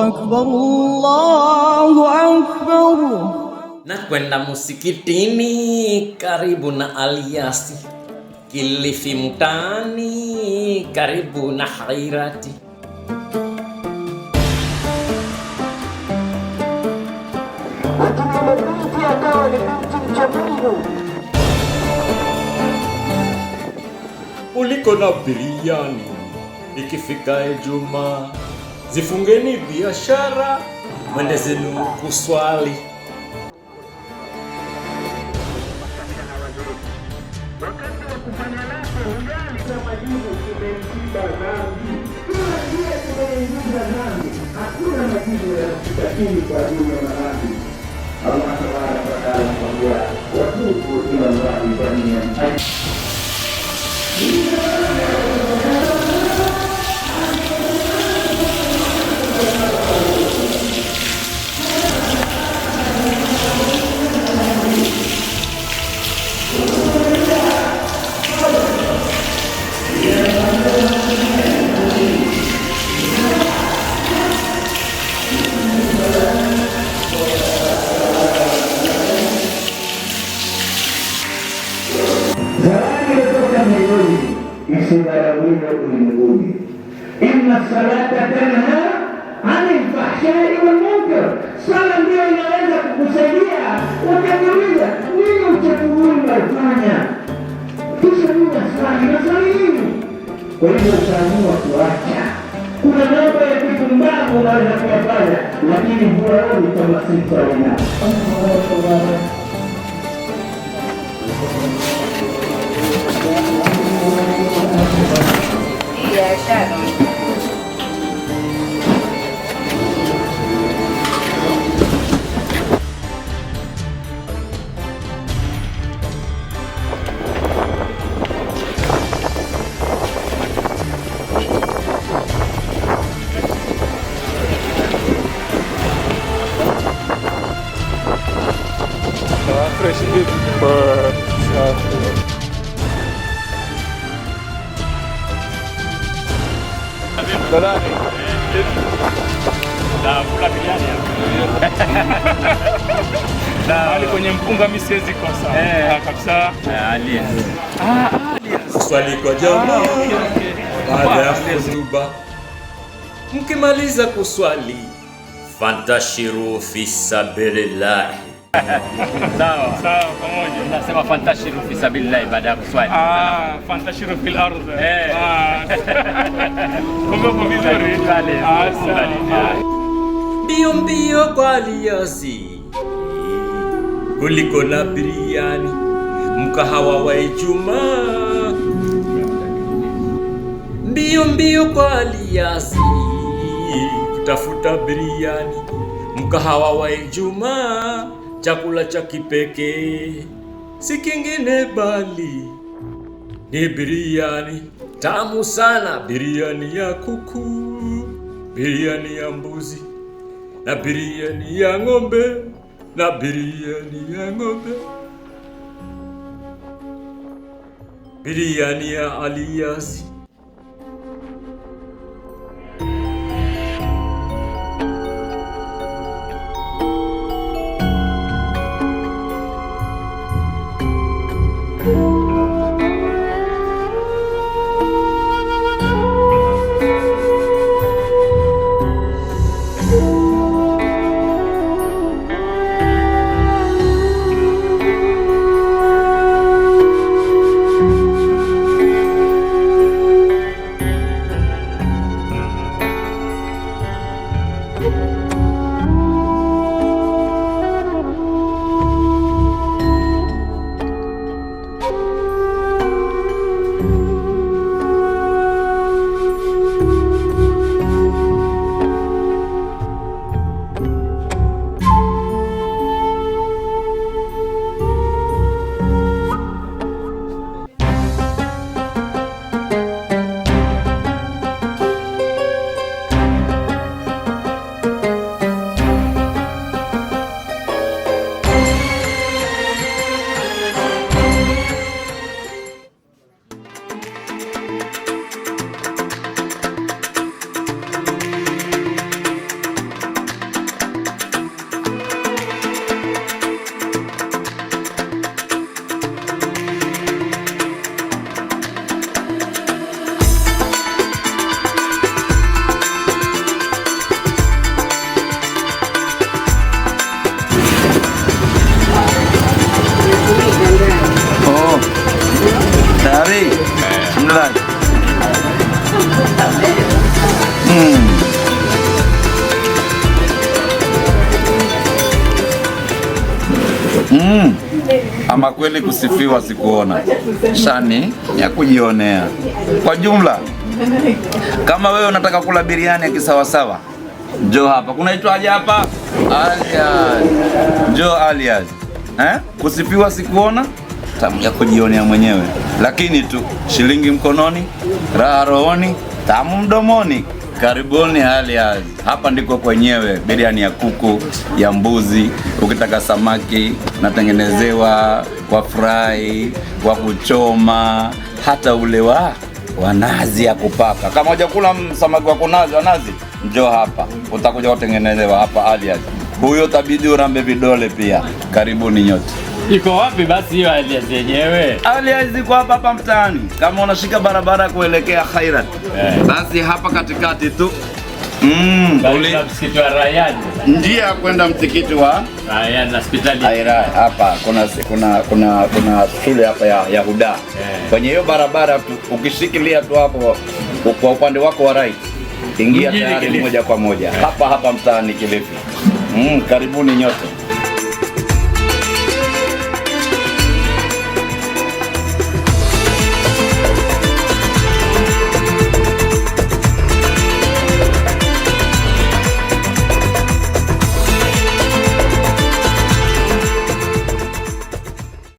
akbar, Allahu akbar. Na kwenda msikitini karibu na Aliasi, Kilifi mtaani karibu na Hairati. Uliko na biriani, ikifika Ijumaa zifungeni biashara, mwende zenu kuswali. Wakati wa kufanya lako ugali kama jibu tumeingiza dhambi. Kila njia tumeingiza dhambi. Hakuna majibu ya kutakini kwa ajili ya dhambi. Allah tabaraka wa taala anamwambia watubu ila Allah jamian. Isidharauliwe ulimwenguni. Inna salata tanha anil fahshai wal munkar. Sala ndio inaweza kukusaidia. Ukajiuliza nini uchamungu unafanya, kisha nasali nini? Kwa hivyo utaamua kuacha. Kuna mambo ya kipumbavu unaweza kuyafanya, lakini huwaoni kama si sawa. Fresh kwenye mpunga mimi siwezi kosa. Kabisa. Swali kwa jamaa. Baada ya kutuba, mkimaliza kuswali, fantashiru fi sabilillah. Sawa pamoja. Unasema fantashiru fi sabilillah baada ya kuswali. Fantashiru fil ardh. Kumbe vizuri. Mbio mbio kwa Aliasi, kuliko na biriani, mkahawa wa Ijumaa. Mbio mbio kwa Aliasi, kutafuta biriani, mkahawa wa Ijumaa. Chakula cha kipekee si kingine bali ni biriani tamu sana, biriani ya kuku, biriani ya mbuzi, na biriani ya ng'ombe, na biriani ya ng'ombe, biriani ya Aliasi. Ama kweli kusifiwa sikuona, shani ya kujionea. Kwa jumla, kama wewe unataka kula biriani ya kisawasawa, njoo hapa. Kunaitwaje hapa? Alias. Njoo Alias. Kusifiwa sikuona, tamu ya kujionea mwenyewe. Lakini tu shilingi mkononi, raha rohoni, tamu mdomoni. Karibuni Alias. Hapa ndiko kwenyewe. Biriani ya kuku, ya mbuzi, ukitaka samaki natengenezewa, kwa fry, kwa kuchoma, hata ule wa nazi ya kupaka. Kama hujakula samaki wa nazi, njoo hapa, utakuja kutengenezewa hapa Alias. Huyo tabidi urambe vidole pia. Karibuni nyote. Iko wapi basi hiyo Alias yenyewe? Alias iko hapa mtaani. Kama unashika barabara kuelekea Khairat, basi hapa katikati tu. Msikiti wa Rayyan. Njia ya kwenda msikiti wa Rayyan hospitali. Hapa kuna shule hapa ya Huda. Kwenye hiyo barabara ukishikilia tu hapo kwa upande wako wa right, ingia tayari moja kwa moja. Hapa mtaani Kilifi. Karibuni nyote.